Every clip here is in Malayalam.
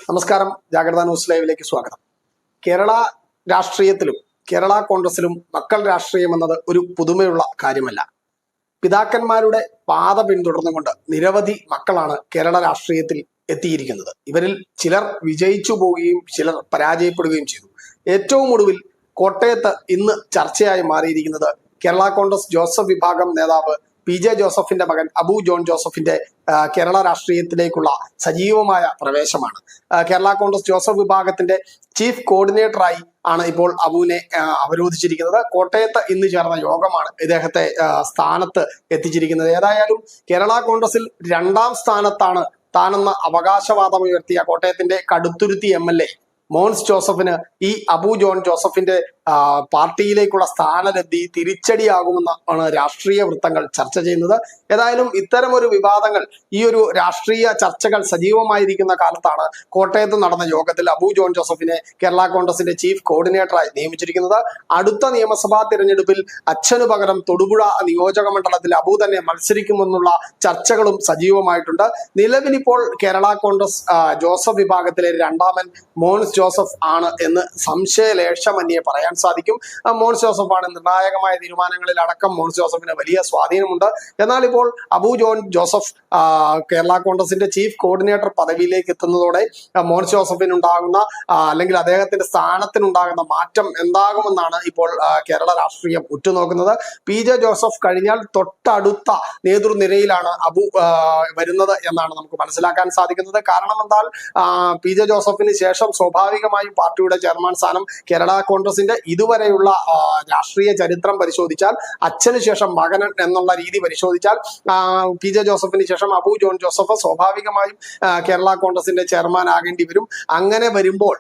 നമസ്കാരം, ജാഗ്രത ന്യൂസ് ലൈവിലേക്ക് സ്വാഗതം. കേരള രാഷ്ട്രീയത്തിലും കേരള കോൺഗ്രസിലും മക്കൾ രാഷ്ട്രീയം എന്നത് ഒരു പുതുമയുള്ള കാര്യമല്ല. പിതാക്കന്മാരുടെ പാത പിന്തുടർന്നുകൊണ്ട് നിരവധി മക്കളാണ് കേരള രാഷ്ട്രീയത്തിൽ എത്തിയിരിക്കുന്നത്. ഇവരിൽ ചിലർ വിജയിച്ചു പോവുകയും ചിലർ പരാജയപ്പെടുകയും ചെയ്തു. ഏറ്റവും ഒടുവിൽ കോട്ടയത്ത് ഇന്ന് ചർച്ചയായി മാറിയിരിക്കുന്നത് കേരള കോൺഗ്രസ് ജോസഫ് വിഭാഗം നേതാവ് PJ ജോസഫിന്റെ മകൻ അബു ജോൺ ജോസഫിന്റെ കേരള രാഷ്ട്രീയത്തിലേക്കുള്ള സജീവമായ പ്രവേശമാണ്. കേരള കോൺഗ്രസ് ജോസഫ് വിഭാഗത്തിന്റെ ചീഫ് കോർഡിനേറ്ററായി ആണ് ഇപ്പോൾ അബുവിനെ അവരോധിച്ചിരിക്കുന്നത്. കോട്ടയത്ത് ഇന്ന് ചേർന്ന യോഗമാണ് ഇദ്ദേഹത്തെ സ്ഥാനത്ത് എത്തിച്ചിരിക്കുന്നത്. ഏതായാലും കേരള കോൺഗ്രസിൽ 2ാം സ്ഥാനത്താണ് താനെന്ന അവകാശവാദം ഉയർത്തിയ കോട്ടയത്തിന്റെ കടുത്തുരുത്തി MLA മോൻസ് ജോസഫിന് ഈ അബു ജോൺ ജോസഫിന്റെ പാർട്ടിയിലേക്കുള്ള സ്ഥാനലബ്ധി തിരിച്ചടിയാകുമെന്നാണ് രാഷ്ട്രീയ വൃത്തങ്ങൾ ചർച്ച ചെയ്യുന്നത്. ഏതായാലും ഇത്തരം ഒരു വിവാദങ്ങൾ, ഈ ഒരു രാഷ്ട്രീയ ചർച്ചകൾ സജീവമായിരിക്കുന്ന കാലത്താണ് കോട്ടയത്ത് നടന്ന യോഗത്തിൽ അബു ജോൺ ജോസഫിനെ കേരള കോൺഗ്രസിന്റെ ചീഫ് കോർഡിനേറ്ററായി നിയമിച്ചിരിക്കുന്നത്. അടുത്ത നിയമസഭാ തിരഞ്ഞെടുപ്പിൽ അച്ഛനു പകരം തൊടുപുഴ നിയോജക മണ്ഡലത്തിൽ അബു തന്നെ മത്സരിക്കുമെന്നുള്ള ചർച്ചകളും സജീവമായിട്ടുണ്ട്. നിലവിലിപ്പോൾ കേരള കോൺഗ്രസ് ജോസഫ് വിഭാഗത്തിലെ 2ാമൻ മോൻസ് ജോസഫ് ആണ് എന്ന് സംശയലേശമന്യേ പറയാൻ സാധിക്കും. മോൻസ് ജോസഫ് ആണ് നിർണായകമായ തീരുമാനങ്ങളിൽ അടക്കം മോൻസ് ജോസഫിന് വലിയ സ്വാധീനമുണ്ട്. എന്നാൽ ഇപ്പോൾ അബു ജോൺ ജോസഫ് കേരള കോൺഗ്രസിന്റെ ചീഫ് കോർഡിനേറ്റർ പദവിയിലേക്ക് എത്തുന്നതോടെ മോൻസ് ജോസഫിന് ഉണ്ടാകുന്ന അല്ലെങ്കിൽ അദ്ദേഹത്തിന്റെ സ്ഥാനത്തിനുണ്ടാകുന്ന മാറ്റം എന്താകുമെന്നാണ് ഇപ്പോൾ കേരള രാഷ്ട്രീയം ഉറ്റുനോക്കുന്നത്. PJ ജോസഫ് കഴിഞ്ഞാൽ തൊട്ടടുത്ത നേതൃനിരയിലാണ് അബു വരുന്നത് എന്നാണ് നമുക്ക് മനസ്സിലാക്കാൻ സാധിക്കുന്നത്. കാരണം എന്താൽ PJ ജോസഫിന് ശേഷം സ്വാഭാവികമായും പാർട്ടിയുടെ ചെയർമാൻ സ്ഥാനം കേരള കോൺഗ്രസിന്റെ ഇതുവരെയുള്ള രാഷ്ട്രീയ ചരിത്രം പരിശോധിച്ചാൽ, അച്ഛന് ശേഷം മകൻ എന്നുള്ള രീതി പരിശോധിച്ചാൽ PJ ജോസഫിന് ശേഷം അബു ജോൺ ജോസഫ് സ്വാഭാവികമായും കേരള കോൺഗ്രസിന്റെ ചെയർമാൻ ആകേണ്ടി വരും. അങ്ങനെ വരുമ്പോൾ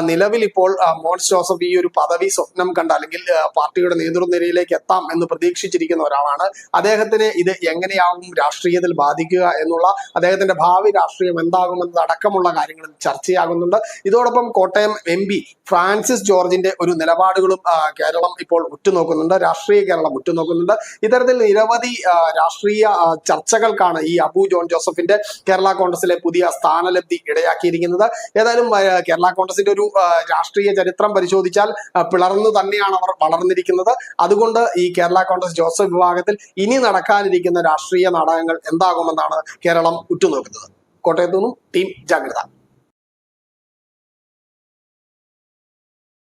നിലവിൽ ഇപ്പോൾ മോൻസ് ജോസഫ് ഈ ഒരു പദവി സ്വപ്നം കണ്ട, അല്ലെങ്കിൽ പാർട്ടിയുടെ നേതൃനിരയിലേക്ക് എത്താം എന്ന് പ്രതീക്ഷിച്ചിരിക്കുന്ന ഒരാളാണ്. അദ്ദേഹത്തിന് ഇത് എങ്ങനെയാവും രാഷ്ട്രീയത്തിൽ ബാധിക്കുക എന്നുള്ള, അദ്ദേഹത്തിന്റെ ഭാവി രാഷ്ട്രീയം എന്താകുമെന്നത് അടക്കമുള്ള കാര്യങ്ങൾ ചർച്ചയാകുന്നുണ്ട്. ഇതോടൊപ്പം കോട്ടയം MP ഫ്രാൻസിസ് ജോർജിന്റെ ഒരു നിലപാടുകളും കേരളം ഇപ്പോൾ ഉറ്റുനോക്കുന്നുണ്ട്, രാഷ്ട്രീയ കേരളം ഉറ്റുനോക്കുന്നുണ്ട്. ഇത്തരത്തിൽ നിരവധി രാഷ്ട്രീയ ചർച്ചകൾക്കാണ് ഈ അബു ജോൺ ജോസഫിന്റെ കേരള കോൺഗ്രസിലെ പുതിയ സ്ഥാനലബ്ധി ഇടയാക്കിയിരിക്കുന്നത്. ഏതായാലും കേരള കോൺഗ്രസിന്റെ ഒരു രാഷ്ട്രീയ ചരിത്രം പരിശോധിച്ചാൽ പിളർന്നു തന്നെയാണ് അവർ വളർന്നിരിക്കുന്നത്. അതുകൊണ്ട് ഈ കേരള കോൺഗ്രസ് ജോസഫ് വിഭാഗത്തിൽ ഇനി നടക്കാനിരിക്കുന്ന രാഷ്ട്രീയ നാടകങ്ങൾ എന്താകുമെന്നാണ് കേരളം ഉറ്റുനോക്കുന്നത്. കോട്ടയത്തു നിന്നും ടീം ജാഗ്രത.